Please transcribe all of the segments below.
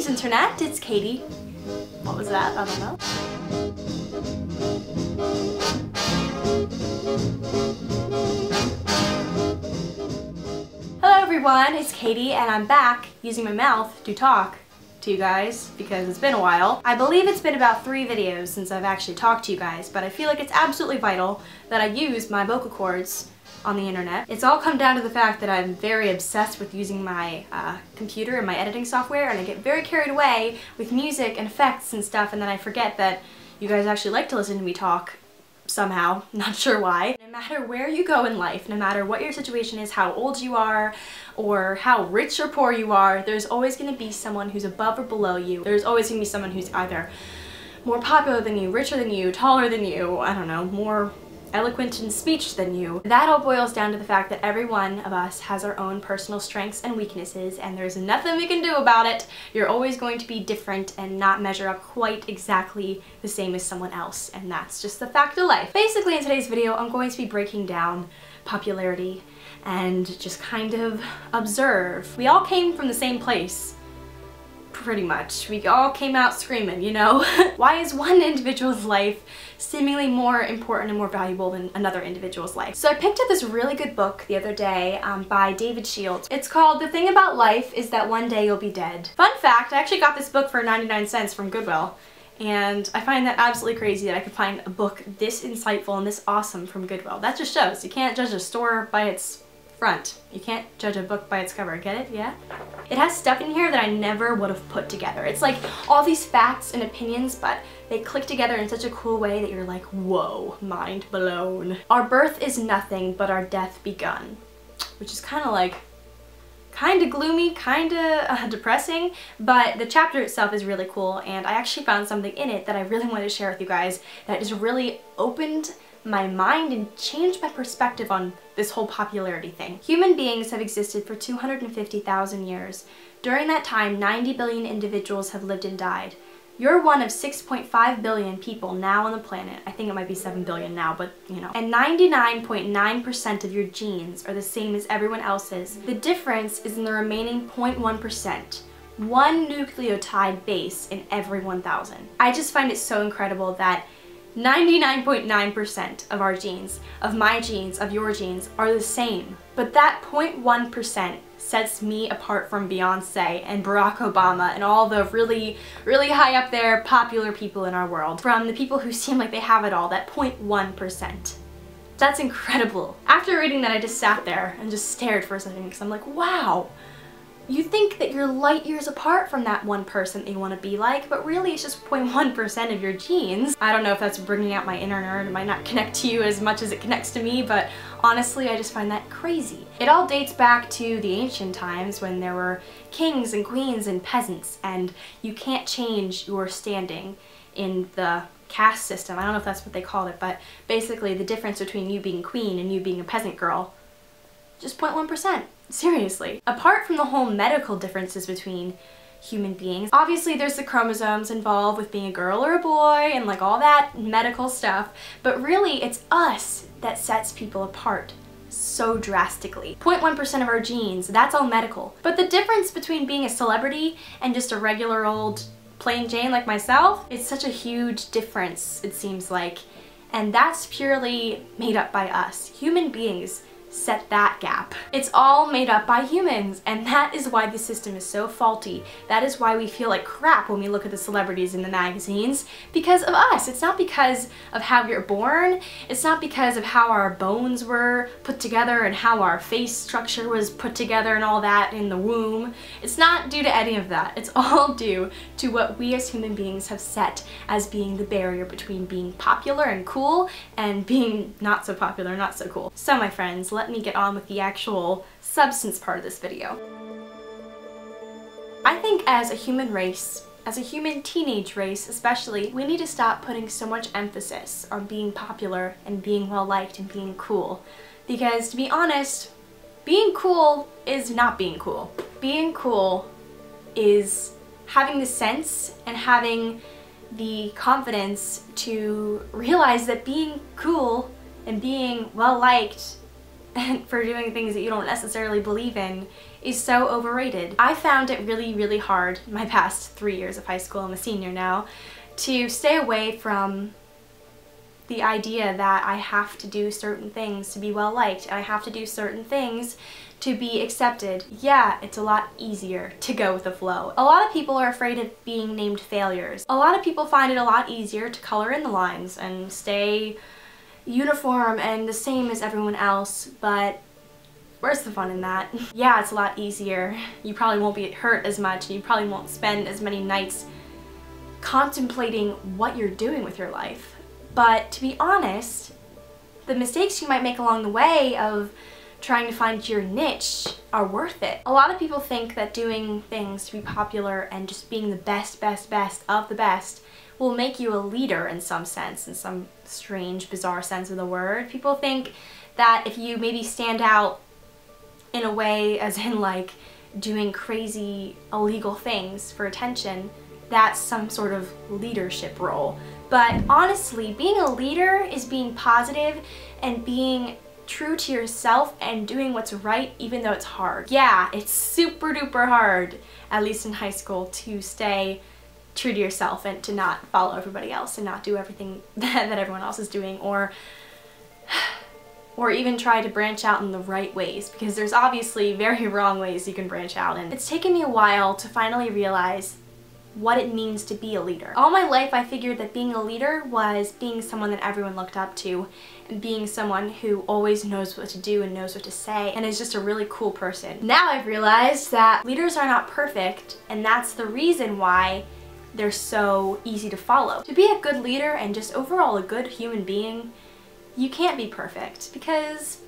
internet, it's Katie. What was that? I don't know. Hello everyone, it's Katie and I'm back using my mouth to talk to you guys because it's been a while. I believe it's been about 3 videos since I've actually talked to you guys, but I feel like it's absolutely vital that I use my vocal cords on the internet. It's all come down to the fact that I'm very obsessed with using my computer and my editing software, and I get very carried away with music and effects and stuff, and then I forget that you guys actually like to listen to me talk somehow, not sure why. No matter where you go in life, no matter what your situation is, how old you are, or how rich or poor you are, there's always going to be someone who's above or below you. There's always going to be someone who's either more popular than you, richer than you, taller than you, I don't know, more eloquent in speech than you. That all boils down to the fact that every one of us has our own personal strengths and weaknesses, and there's nothing we can do about it. You're always going to be different and not measure up quite exactly the same as someone else, and that's just the fact of life. Basically, in today's video, I'm going to be breaking down popularity and just kind of observe. We all came from the same place. Pretty much. We all came out screaming, you know? Why is one individual's life seemingly more important and more valuable than another individual's life? So I picked up this really good book the other day by David Shields. It's called The Thing About Life Is That One Day You'll Be Dead. Fun fact, I actually got this book for 99 cents from Goodwill, and I find that absolutely crazy that I could find a book this insightful and this awesome from Goodwill. That just shows you can't judge a store by its front. You can't judge a book by its cover, get it? Yeah? It has stuff in here that I never would have put together. It's like all these facts and opinions, but they click together in such a cool way that you're like, whoa, mind blown. Our birth is nothing but our death begun. Which is kind of gloomy, kind of depressing, but the chapter itself is really cool, and I actually found something in it that I really wanted to share with you guys that just really opened my mind and changed my perspective on this whole popularity thing. Human beings have existed for 250,000 years. During that time, 90 billion individuals have lived and died. You're one of 6.5 billion people now on the planet. I think it might be 7 billion now, but you know. And 99.9% of your genes are the same as everyone else's. The difference is in the remaining 0.1%. One nucleotide base in every 1,000. I just find it so incredible that 99.9% of our genes, of my genes, of your genes, are the same. But that 0.1% sets me apart from Beyonce and Barack Obama and all the really, really high up there popular people in our world. From the people who seem like they have it all, that 0.1%. That's incredible. After reading that, I just sat there and just stared for a second because I'm like, wow. You think that you're light years apart from that one person that you want to be like, but really it's just 0.1% of your genes. I don't know if that's bringing out my inner nerd. It might not connect to you as much as it connects to me, but honestly, I just find that crazy. It all dates back to the ancient times when there were kings and queens and peasants, and you can't change your standing in the caste system. I don't know if that's what they called it, but basically the difference between you being queen and you being a peasant girl, just 0.1%. Seriously. Apart from the whole medical differences between human beings, obviously there's the chromosomes involved with being a girl or a boy and like all that medical stuff, but really it's us that sets people apart so drastically. 0.1% of our genes, that's all medical. But the difference between being a celebrity and just a regular old plain Jane like myself, it's such a huge difference, it seems like. And that's purely made up by us. Human beings set that gap. It's all made up by humans, and that is why the system is so faulty. That is why we feel like crap when we look at the celebrities in the magazines, because of us. It's not because of how we were born, it's not because of how our bones were put together and how our face structure was put together and all that in the womb. It's not due to any of that. It's all due to what we as human beings have set as being the barrier between being popular and cool and being not so popular, not so cool. So my friends, let me get on with the actual substance part of this video. I think as a human race, as a human teenage race especially, we need to stop putting so much emphasis on being popular and being well liked and being cool. Because to be honest, being cool is not being cool. Being cool is having the sense and having the confidence to realize that being cool and being well liked and for doing things that you don't necessarily believe in is so overrated. I found it really, really hard my past 3 years of high school, I'm a senior now, to stay away from the idea that I have to do certain things to be well liked, and I have to do certain things to be accepted. Yeah, it's a lot easier to go with the flow. A lot of people are afraid of being named failures. A lot of people find it a lot easier to color in the lines and stay uniform and the same as everyone else, but where's the fun in that? Yeah, it's a lot easier. You probably won't be hurt as much, and you probably won't spend as many nights contemplating what you're doing with your life. But to be honest, the mistakes you might make along the way of trying to find your niche are worth it. A lot of people think that doing things to be popular and just being the best of the best will make you a leader in some sense, in some strange, bizarre sense of the word. People think that if you maybe stand out in a way, as in like doing crazy illegal things for attention, that's some sort of leadership role. But honestly, being a leader is being positive and being true to yourself and doing what's right even though it's hard. Yeah, it's super duper hard, at least in high school, to stay true to yourself and to not follow everybody else and not do everything that everyone else is doing, or even try to branch out in the right ways, because there's obviously very wrong ways you can branch out. And it's taken me a while to finally realize what it means to be a leader. All my life I figured that being a leader was being someone that everyone looked up to, and being someone who always knows what to do and knows what to say and is just a really cool person. Now I've realized that leaders are not perfect, and that's the reason why they're so easy to follow. To be a good leader and just overall a good human being, you can't be perfect, because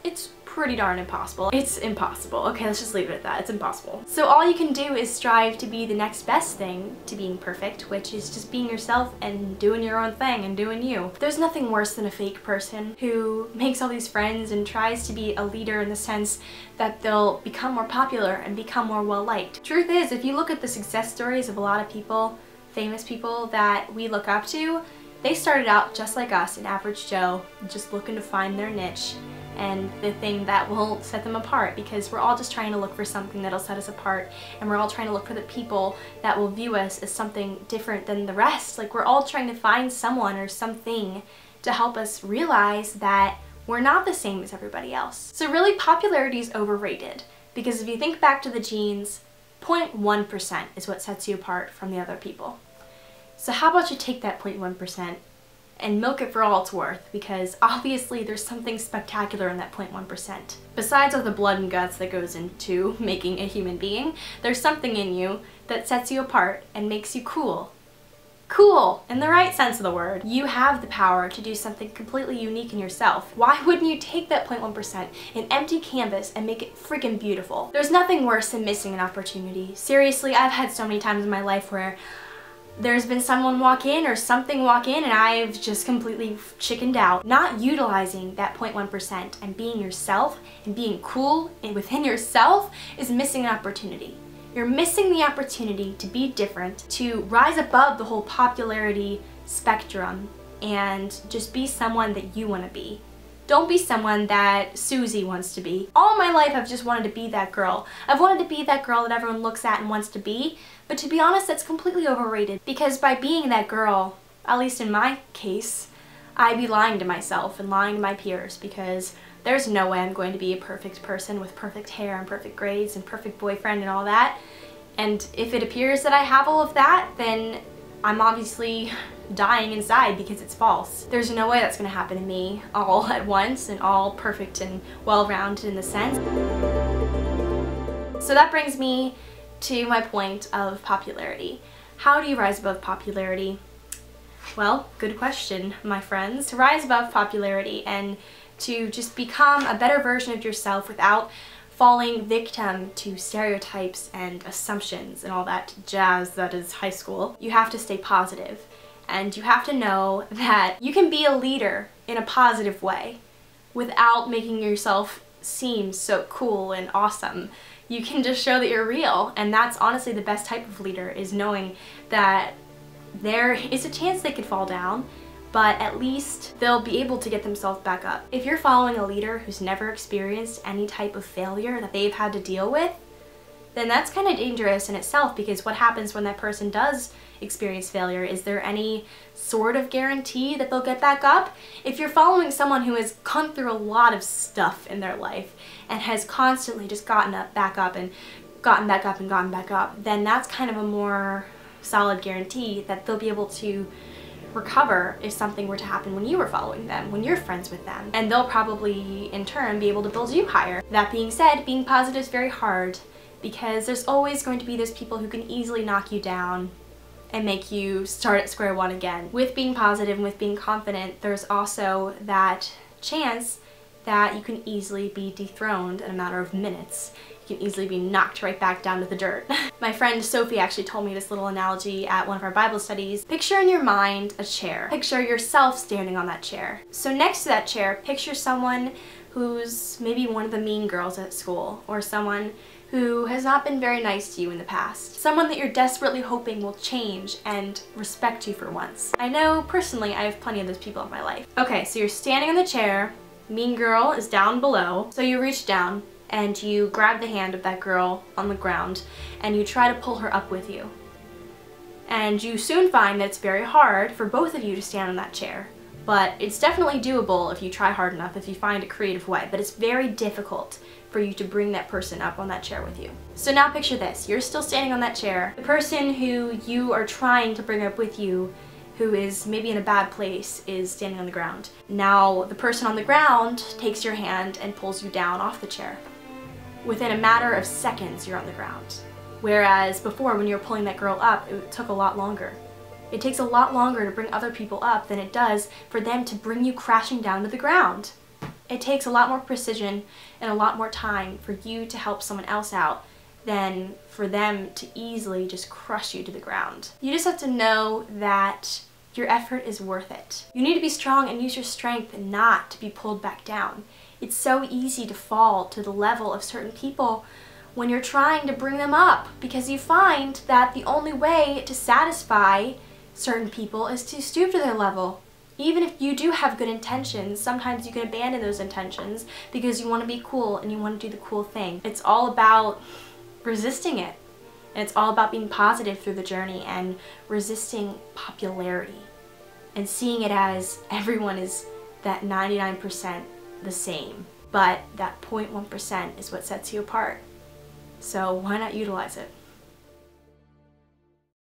it's pretty darn impossible. It's impossible. Okay, let's just leave it at that. It's impossible. So all you can do is strive to be the next best thing to being perfect, which is just being yourself and doing your own thing and doing you. There's nothing worse than a fake person who makes all these friends and tries to be a leader in the sense that they'll become more popular and become more well-liked. Truth is, if you look at the success stories of a lot of people, famous people that we look up to, they started out just like us, an average Joe, just looking to find their niche and the thing that will set them apart, because we're all just trying to look for something that'll set us apart, and we're all trying to look for the people that will view us as something different than the rest. Like, we're all trying to find someone or something to help us realize that we're not the same as everybody else. So really, popularity is overrated, because if you think back to the genes, 0.1% is what sets you apart from the other people. So how about you take that 0.1% and milk it for all it's worth, because obviously there's something spectacular in that 0.1%. Besides all the blood and guts that goes into making a human being, there's something in you that sets you apart and makes you cool. Cool, in the right sense of the word. You have the power to do something completely unique in yourself. Why wouldn't you take that 0.1%, an empty canvas, and make it freaking beautiful? There's nothing worse than missing an opportunity. Seriously, I've had so many times in my life where there's been someone walk in or something walk in and I've just completely chickened out. Not utilizing that 0.1% and being yourself and being cool and within yourself is missing an opportunity. You're missing the opportunity to be different, to rise above the whole popularity spectrum and just be someone that you want to be. Don't be someone that Susie wants to be. All my life I've just wanted to be that girl. I've wanted to be that girl that everyone looks at and wants to be, but to be honest, that's completely overrated, because by being that girl, at least in my case, I'd be lying to myself and lying to my peers, because there's no way I'm going to be a perfect person with perfect hair and perfect grades and perfect boyfriend and all that. And if it appears that I have all of that, then I'm obviously dying inside because it's false. There's no way that's gonna happen to me all at once and all perfect and well-rounded in the sense. So that brings me to my point of popularity. How do you rise above popularity? Well, good question, my friends. To rise above popularity and to just become a better version of yourself without falling victim to stereotypes and assumptions and all that jazz that is high school, you have to stay positive. And you have to know that you can be a leader in a positive way without making yourself seem so cool and awesome. You can just show that you're real, and that's honestly the best type of leader, is knowing that there is a chance they could fall down, but at least they'll be able to get themselves back up. If you're following a leader who's never experienced any type of failure that they've had to deal with, then that's kind of dangerous in itself, because what happens when that person does experience failure? Is there any sort of guarantee that they'll get back up? If you're following someone who has gone through a lot of stuff in their life and has constantly just gotten back up and gotten back up and gotten back up, then that's kind of a more solid guarantee that they'll be able to recover if something were to happen when you were following them, when you're friends with them. And they'll probably, in turn, be able to build you higher. That being said, being positive is very hard, because there's always going to be those people who can easily knock you down and make you start at square one again. With being positive and with being confident, there's also that chance that you can easily be dethroned in a matter of minutes. You can easily be knocked right back down to the dirt. My friend Sophie actually told me this little analogy at one of our Bible studies. Picture in your mind a chair. Picture yourself standing on that chair. So next to that chair, picture someone who's maybe one of the mean girls at school, or someone who has not been very nice to you in the past. Someone that you're desperately hoping will change and respect you for once. I know personally I have plenty of those people in my life. Okay, so you're standing on the chair, mean girl is down below, so you reach down and you grab the hand of that girl on the ground and you try to pull her up with you. And you soon find that it's very hard for both of you to stand on that chair. But it's definitely doable if you try hard enough, if you find a creative way. But it's very difficult for you to bring that person up on that chair with you. So now picture this. You're still standing on that chair. The person who you are trying to bring up with you, who is maybe in a bad place, is standing on the ground. Now the person on the ground takes your hand and pulls you down off the chair. Within a matter of seconds, you're on the ground. Whereas before, when you were pulling that girl up, it took a lot longer. It takes a lot longer to bring other people up than it does for them to bring you crashing down to the ground. It takes a lot more precision and a lot more time for you to help someone else out than for them to easily just crush you to the ground. You just have to know that your effort is worth it. You need to be strong and use your strength and not to be pulled back down. It's so easy to fall to the level of certain people when you're trying to bring them up, because you find that the only way to satisfy certain people is to stoop to their level. Even if you do have good intentions, sometimes you can abandon those intentions because you want to be cool and you want to do the cool thing. It's all about resisting it. And it's all about being positive through the journey and resisting popularity and seeing it as everyone is that 99% the same. But that 0.1% is what sets you apart. So why not utilize it?